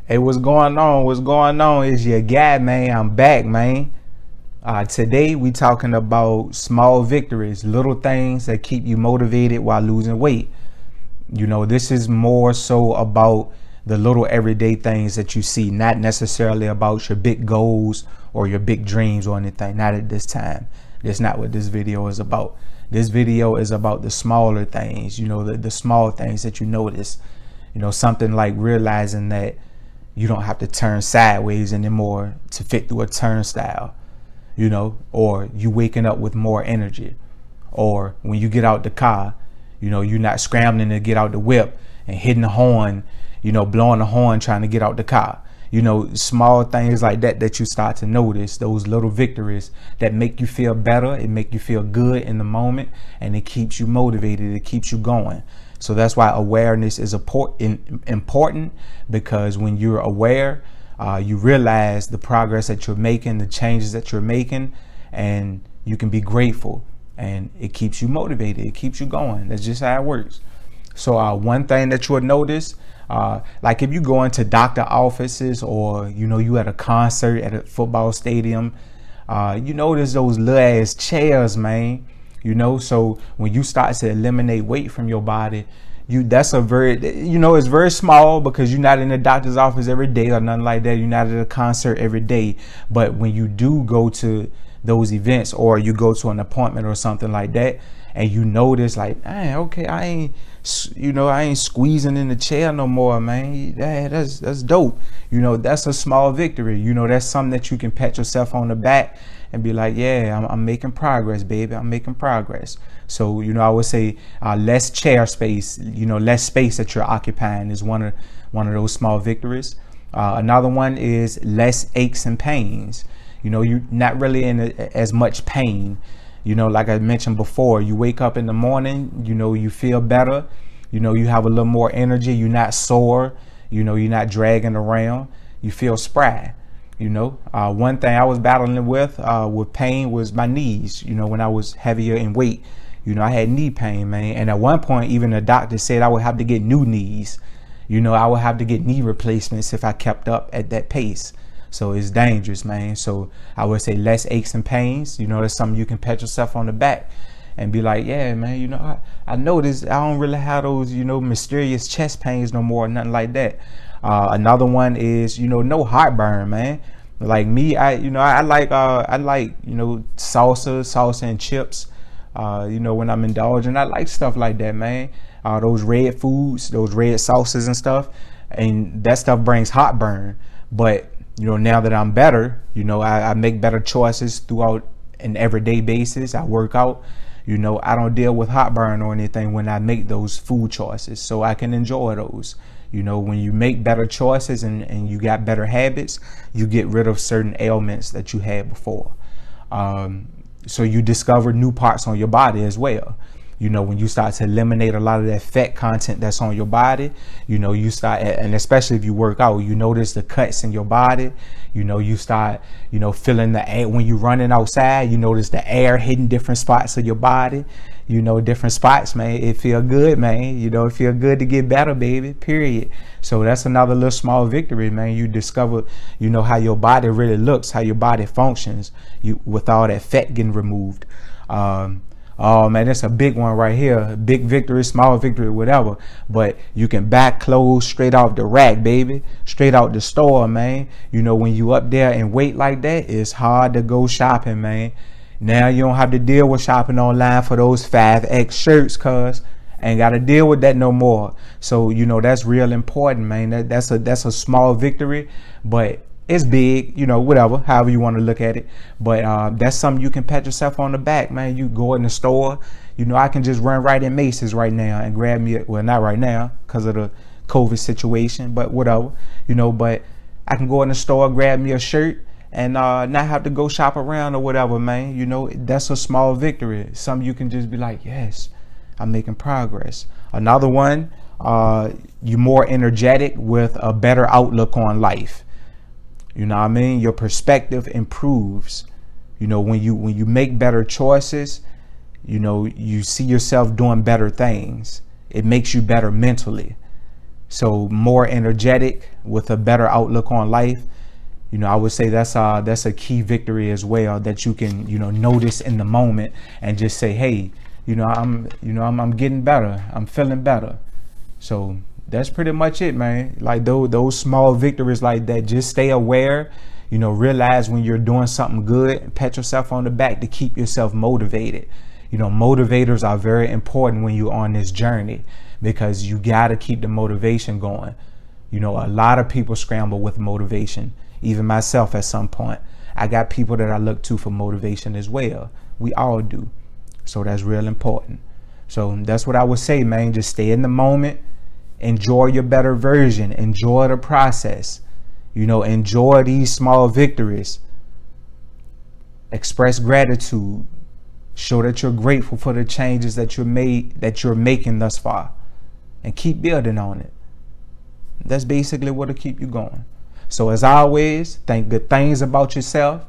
Hey, what's going on? What's going on? Is your guy, man. I'm back, man. Today we talking about small victories, little things that keep you motivated while losing weight. This is more so about the little everyday things that you see, not necessarily about your big goals or your big dreams or anything. Not at this time. That's not what this video is about. This video is about the smaller things, the small things that you notice. Something like realizing that you don't have to turn sideways anymore to fit through a turnstile, or you waking up with more energy, or when you get out the car, you're not scrambling to get out the whip and hitting the horn, blowing the horn trying to get out the car. Small things like that you start to notice, those little victories that make you feel better, it make you feel good in the moment, and it keeps you motivated, it keeps you going. So that's why awareness is important, because when you're aware, you realize the progress that you're making, the changes that you're making, and you can be grateful, and it keeps you motivated, it keeps you going. That's just how it works. So one thing that you'll notice, like if you go into doctor offices, or you at a concert at a football stadium, you notice those little ass chairs, man. So when you start to eliminate weight from your body, it's very small, because you're not in the doctor's office every day or nothing like that. You're not at a concert every day. But when you do go to those events, or you go to an appointment or something like that, and you notice like, okay, I ain't squeezing in the chair no more, man. That's dope. That's a small victory. That's something that you can pat yourself on the back and be like, yeah, I'm making progress, baby. I'm making progress. So, I would say less chair space, less space that you're occupying is one of those small victories. Another one is less aches and pains. You're not really in as much pain. Like I mentioned before, you wake up in the morning, you feel better. You have a little more energy. You're not sore. You're not dragging around. You feel spry. One thing I was battling with pain was my knees. When I was heavier in weight, I had knee pain, man. And at one point, even the doctor said I would have to get new knees. I would have to get knee replacements if I kept up at that pace. So it's dangerous, man. So I would say less aches and pains. That's something you can pat yourself on the back and be like, yeah, man, I noticed I don't really have those, mysterious chest pains no more, nothing like that. Another one is, no heartburn, man. Like me, I like salsa and chips. When I'm indulging, I like stuff like that, man. Those red foods, those red sauces and stuff, and that stuff brings heartburn. But now that I'm better, I make better choices throughout an everyday basis. I work out. I don't deal with heartburn or anything when I make those food choices, so I can enjoy those. When you make better choices and you got better habits, you get rid of certain ailments that you had before. So you discover new parts on your body as well. When you start to eliminate a lot of that fat content that's on your body, you start, and especially if you work out, you notice the cuts in your body. You start, feeling the air when you're running outside. You notice the air hitting different spots of your body. Different spots, man. It feel good, man. It feel good to get better, baby. Period. So that's another little small victory, man. You discover, how your body really looks, how your body functions, with all that fat getting removed. Oh man, that's a big one right here. Big victory, small victory, whatever. But you can buy clothes straight off the rack, baby. Straight out the store, man. When you up there and weight like that, it's hard to go shopping, man. Now you don't have to deal with shopping online for those 5X shirts, cuz ain't got to deal with that no more. So, that's real important, man. That's a small victory, but it's big, whatever, however you want to look at it. But that's something you can pat yourself on the back, man. You go in the store, I can just run right in Macy's right now and grab me, well, not right now because of the COVID situation, but whatever, but I can go in the store, grab me a shirt, and not have to go shop around or whatever, man. That's a small victory. Something you can just be like, yes, I'm making progress. Another one, you're more energetic with a better outlook on life. Your perspective improves. When you make better choices, you see yourself doing better things. It makes you better mentally. So more energetic with a better outlook on life. I would say that's a key victory as well, that you can, notice in the moment and just say, hey, I'm getting better. I'm feeling better. So that's pretty much it, man. Like those small victories like that, just stay aware, realize when you're doing something good and pat yourself on the back to keep yourself motivated. Motivators are very important when you're on this journey, because you got to keep the motivation going. A lot of people scramble with motivation, even myself at some point. I got people that I look to for motivation as well. We all do. So that's real important. So that's what I would say, man. Just stay in the moment. Enjoy your better version. Enjoy the process. Enjoy these small victories. Express gratitude. Show that you're grateful for the changes that you're making thus far. And keep building on it. That's basically what'll keep you going. So as always, think good things about yourself.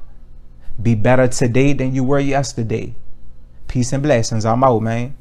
Be better today than you were yesterday. Peace and blessings. I'm out, man.